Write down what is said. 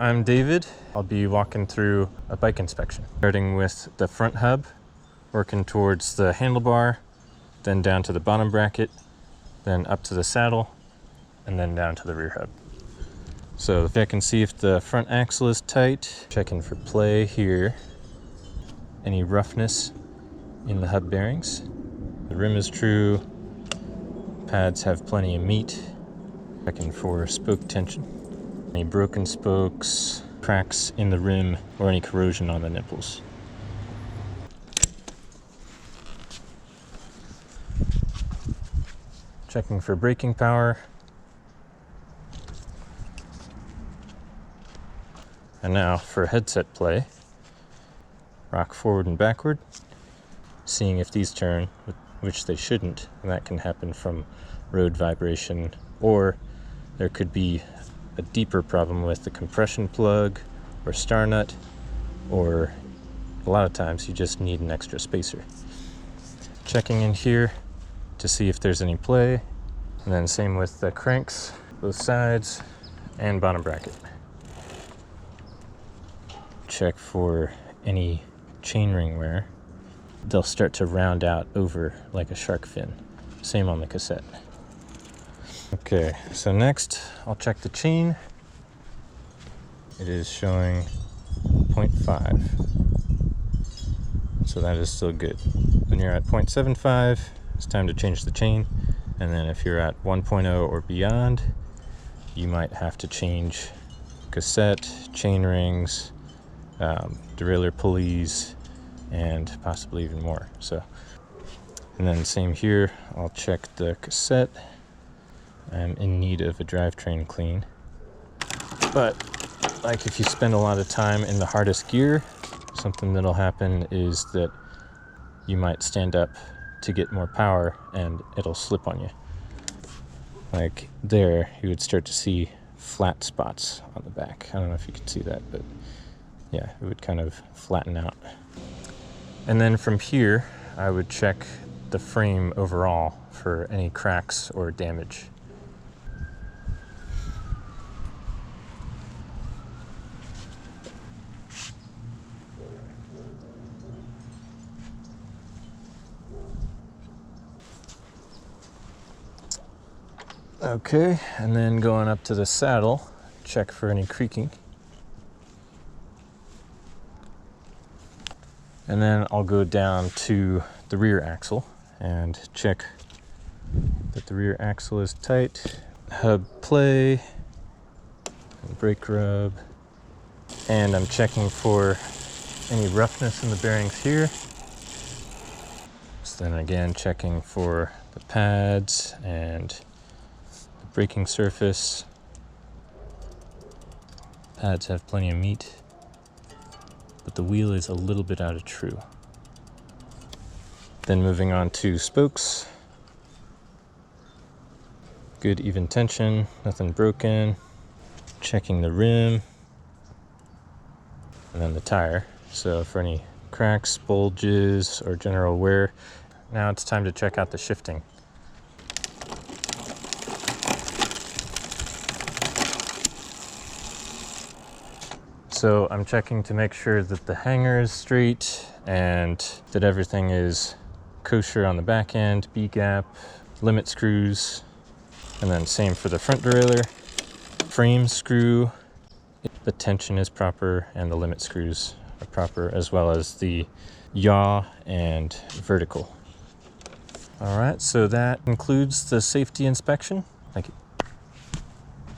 I'm David. I'll be walking through a bike inspection, starting with the front hub, working towards the handlebar, then down to the bottom bracket, then up to the saddle, and then down to the rear hub. So check and see if the front axle is tight, checking for play here, any roughness in the hub bearings. The rim is true, pads have plenty of meat, checking for spoke tension. Any broken spokes, cracks in the rim, or any corrosion on the nipples. Checking for braking power. And now for headset play. Rock forward and backward, seeing if these turn, which they shouldn't, and that can happen from road vibration, or there could be a deeper problem with the compression plug or star nut, or a lot of times you just need an extra spacer. Checking in here to see if there's any play, and then same with the cranks, both sides and bottom bracket. Check for any chainring wear. They'll start to round out over like a shark fin. Same on the cassette. Okay, so next I'll check the chain. It is showing 0.5. So that is still good. When you're at 0.75, it's time to change the chain. And then if you're at 1.0 or beyond, you might have to change cassette, chain rings, derailleur pulleys, and possibly even more. So, and then same here, I'll check the cassette. I'm in need of a drivetrain clean, but like if you spend a lot of time in the hardest gear, something that'll happen is that you might stand up to get more power and it'll slip on you. Like there, you would start to see flat spots on the back. I don't know if you can see that, but yeah, it would kind of flatten out. And then from here, I would check the frame overall for any cracks or damage. Okay, and then going up to the saddle, check for any creaking. And then I'll go down to the rear axle and check that the rear axle is tight, hub play, and brake rub. And I'm checking for any roughness in the bearings here. So then again, checking for the pads and the braking surface. Pads have plenty of meat, but the wheel is a little bit out of true. Then moving on to spokes. Good even tension, nothing broken. Checking the rim. And then the tire. So for any cracks, bulges, or general wear. Now it's time to check out the shifting. So I'm checking to make sure that the hanger is straight and that everything is kosher on the back end, B-gap, limit screws, and then same for the front derailleur. Frame screw, the tension is proper and the limit screws are proper, as well as the yaw and vertical. All right, so that concludes the safety inspection. Thank you.